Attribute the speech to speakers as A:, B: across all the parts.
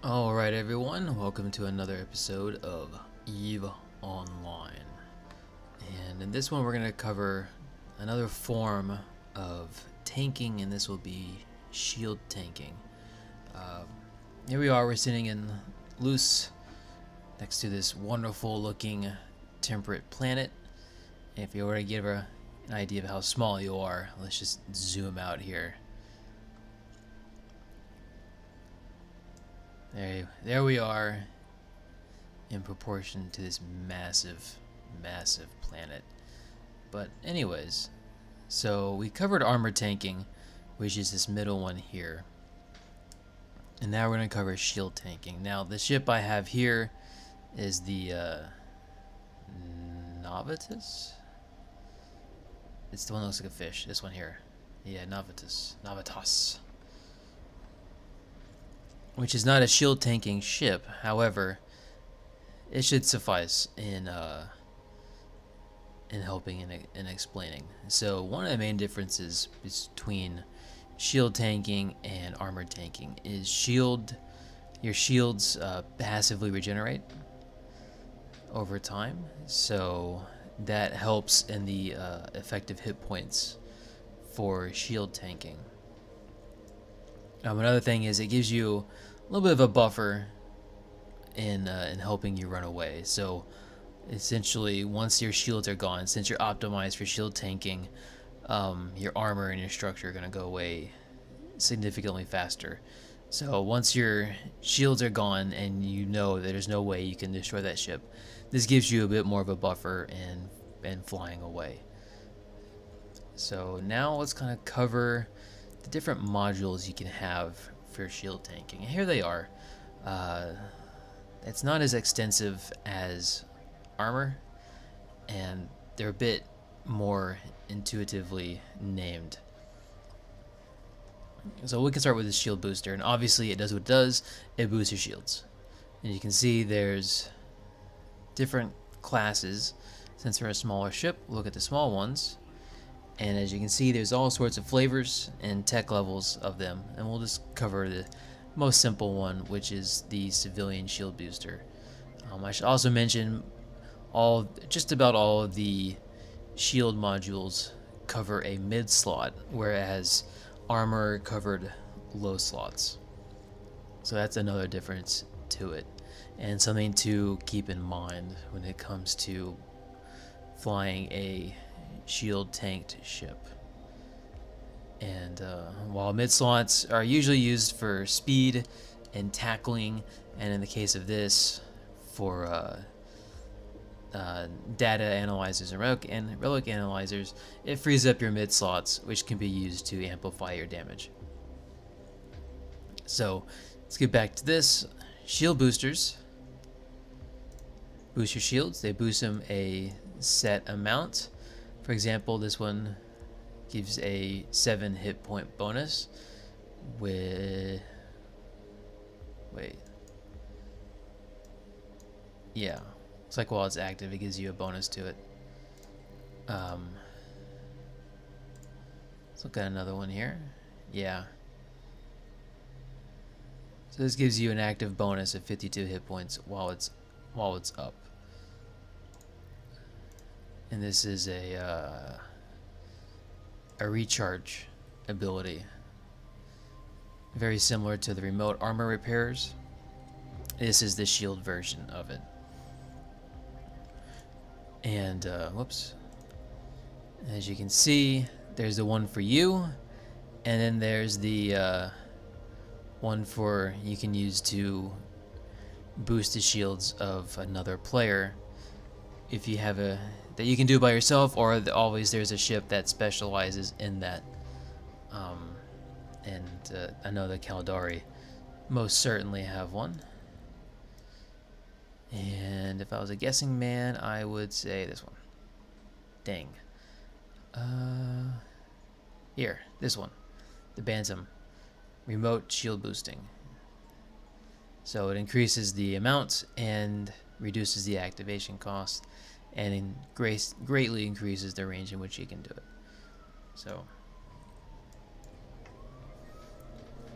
A: Alright everyone, welcome to another episode of EVE Online. And in this one we're going to cover another form of tanking, and this will be shield tanking. Here we are, we're sitting in Luce next to this wonderful looking temperate planet. And if you were to give an idea of how small you are, let's just zoom out here. There we are in proportion to this massive planet. But anyways, so we covered armor tanking, which is this middle one here. And now we're going to cover shield tanking. Now the ship I have here is the Novitas? It's the one that looks like a fish, this one here. Yeah, Novitas. Which is not a shield tanking ship, however, it should suffice in helping and explaining. So one of the main differences between shield tanking and armor tanking is your shields passively regenerate over time, so that helps in the effective hit points for shield tanking. Another thing is it gives you a little bit of a buffer in helping you run away. So essentially, once your shields are gone, since you're optimized for shield tanking, your armor and your structure are going to go away significantly faster. So once your shields are gone and you know that there's no way you can destroy that ship, this gives you a bit more of a buffer and flying away. So now let's kind of cover the different modules you can have for shield tanking. And here they are. It's not as extensive as armor, and they're a bit more intuitively named. So we can start with the shield booster, and obviously it does what it does. It boosts your shields. And you can see there's different classes. Since we're a smaller ship, look at the small ones. And as you can see, there's all sorts of flavors and tech levels of them. And we'll just cover the most simple one, which is the civilian shield booster. I should also mention just about all of the shield modules cover a mid slot, whereas armor covered low slots. So that's another difference to it, and something to keep in mind when it comes to flying a shield tanked ship. And while mid slots are usually used for speed and tackling, and in the case of this, for data analyzers and relic analyzers, it frees up your mid slots, which can be used to amplify your damage. So let's get back to this. Shield boosters boost your shields. They boost them a set amount. For example, this one gives a 7 hit point bonus with... Yeah. It's like while it's active, it gives you a bonus to it. Let's look at another one here. Yeah. So this gives you an active bonus of 52 hit points while it's up. And this is a recharge ability, very similar to the remote armor repairs. This is the shield version of it. And whoops, as you can see, there's the one for you, and then there's the one for you can use to boost the shields of another player if you have that you can do by yourself, or always there's a ship that specializes in that. And I know the Caldari most certainly have one. And if I was a guessing man, I would say this one. Dang. Here, this one. The Bantam. Remote shield boosting. So it increases the amount and reduces the activation cost, and greatly increases the range in which you can do it. So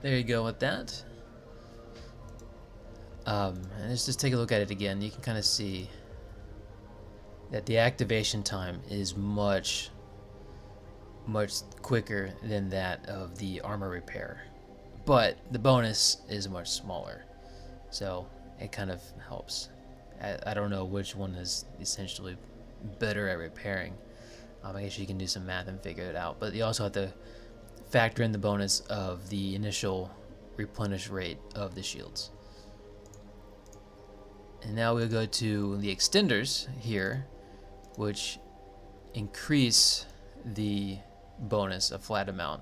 A: there you go with that. And let's just take a look at it again. You can kind of see that the activation time is much quicker than that of the armor repair, but the bonus is much smaller, so it kind of helps. I don't know which one is essentially better at repairing. I guess you can do some math and figure it out, but you also have to factor in the bonus of the initial replenish rate of the shields. And now we'll go to the extenders here, which increase the bonus a flat amount,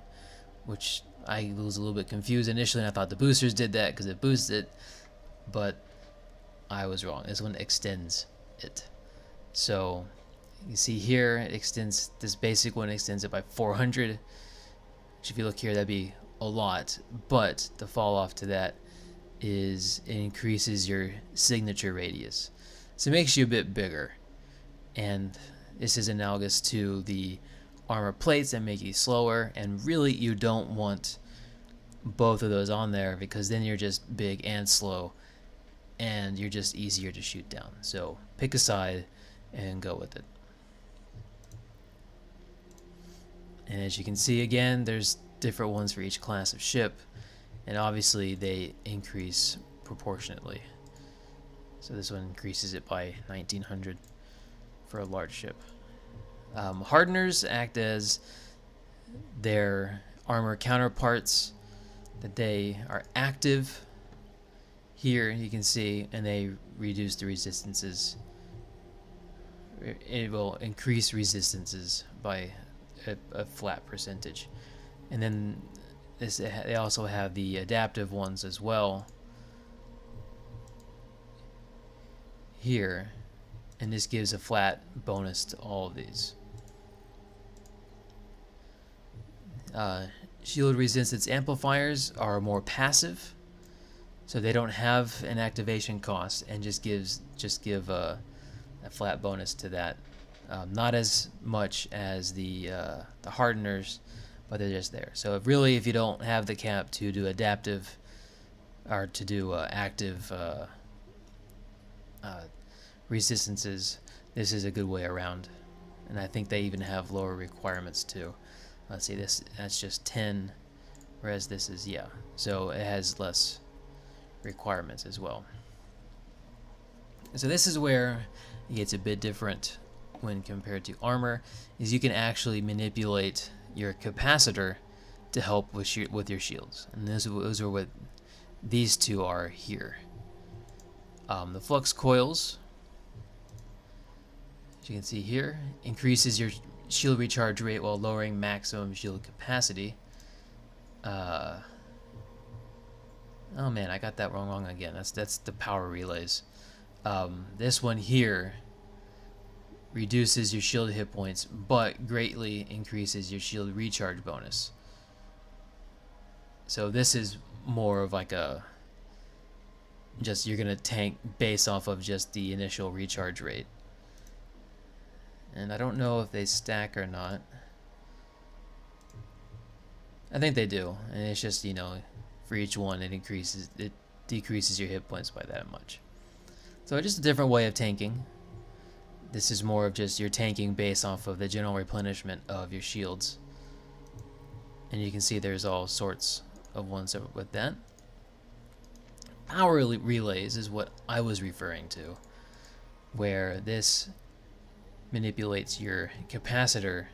A: which I was a little bit confused initially, and I thought the boosters did that because it boosts it, but I was wrong. This one extends it. So you see here, it extends, this basic one extends it by 400, which if you look here, that'd be a lot, but the fall off to that is it increases your signature radius. So it makes you a bit bigger, and this is analogous to the armor plates that make you slower, and really you don't want both of those on there because then you're just big and slow and you're just easier to shoot down. So pick a side and go with it. And as you can see, again, there's different ones for each class of ship, and obviously they increase proportionately. So this one increases it by 1900 for a large ship. Hardeners act as their armor counterparts, that they are active here, you can see, and they reduce the resistances. It will increase resistances by a flat percentage. And then they also have the adaptive ones as well here, and this gives a flat bonus to all of these. Shield resistance amplifiers are more passive, so they don't have an activation cost and just give a flat bonus to that. Not as much as the hardeners, but they're just there. So if you don't have the cap to do adaptive or to do active resistances, this is a good way around. And I think they even have lower requirements too. Let's see, that's just 10, whereas this is, yeah, so it has less requirements as well. So this is where it gets a bit different when compared to armor, is you can actually manipulate your capacitor to help with your shields, and those are what these two are here. The Flux Coils, as you can see here, increases your shield recharge rate while lowering maximum shield capacity. Oh man, I got that wrong again. That's the power relays. This one here reduces your shield hit points, but greatly increases your shield recharge bonus. So this is more of like you're gonna tank based off of just the initial recharge rate. And I don't know if they stack or not. I think they do, and it's just, for each one it decreases your hit points by that much. So just a different way of tanking. This is more of just your tanking based off of the general replenishment of your shields. And you can see there's all sorts of ones with that. Power relays is what I was referring to, where this manipulates your capacitor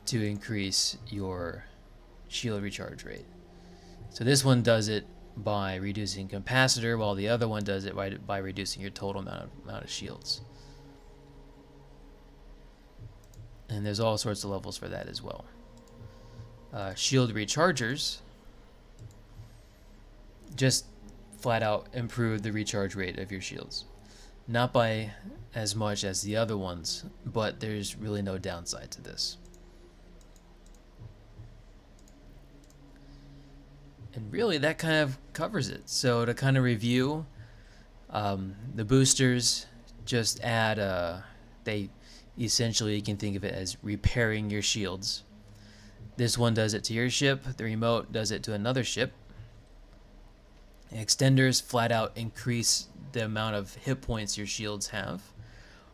A: to increase your shield recharge rate. So this one does it by reducing capacitor, while the other one does it by reducing your total amount of shields. And there's all sorts of levels for that as well. Shield rechargers just flat out improve the recharge rate of your shields. Not by as much as the other ones, but there's really no downside to this. And really that kind of covers it. So to kind of review, the boosters just add, they essentially, you can think of it as repairing your shields. This one does it to your ship, the remote does it to another ship. Extenders flat out increase the amount of hit points your shields have.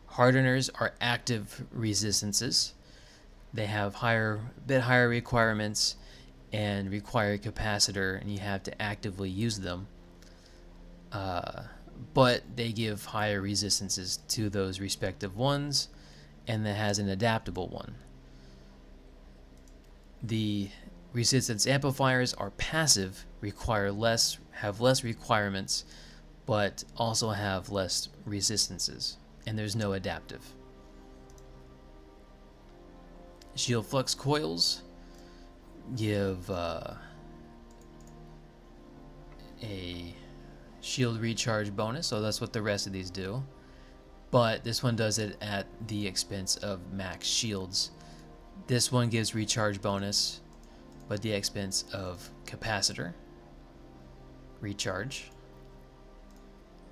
A: Hardeners are active resistances. They have bit higher requirements and require a capacitor, and you have to actively use them. But they give higher resistances to those respective ones, and that has an adaptable one. The resistance amplifiers are passive, have less requirements, but also have less resistances, and there's no adaptive. Shield Flux Coils give a shield recharge bonus, so that's what the rest of these do. But this one does it at the expense of max shields. This one gives recharge bonus, but at the expense of capacitor recharge.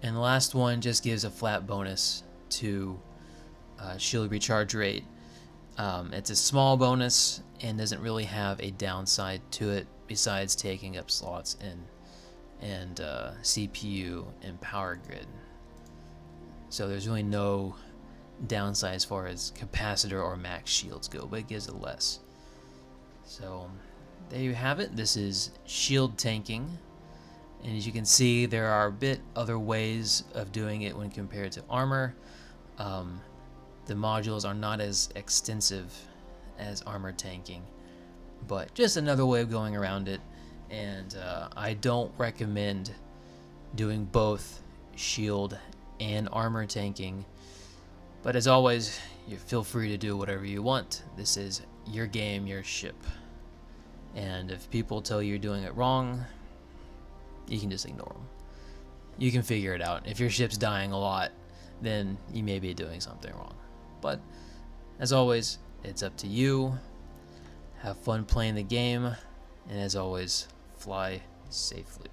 A: And the last one just gives a flat bonus to shield recharge rate. It's a small bonus and doesn't really have a downside to it besides taking up slots and CPU and power grid. So there's really no downside as far as capacitor or max shields go, but it gives it less. So there you have it. This is shield tanking, and as you can see, there are a bit other ways of doing it when compared to armor. The modules are not as extensive as armor tanking, but just another way of going around it. And I don't recommend doing both shield and armor tanking, but as always, you feel free to do whatever you want. This is your game, your ship, and if people tell you you're doing it wrong, you can just ignore them. You can figure it out. If your ship's dying a lot, then you may be doing something wrong. But as always, it's up to you. Have fun playing the game, and as always, fly safely.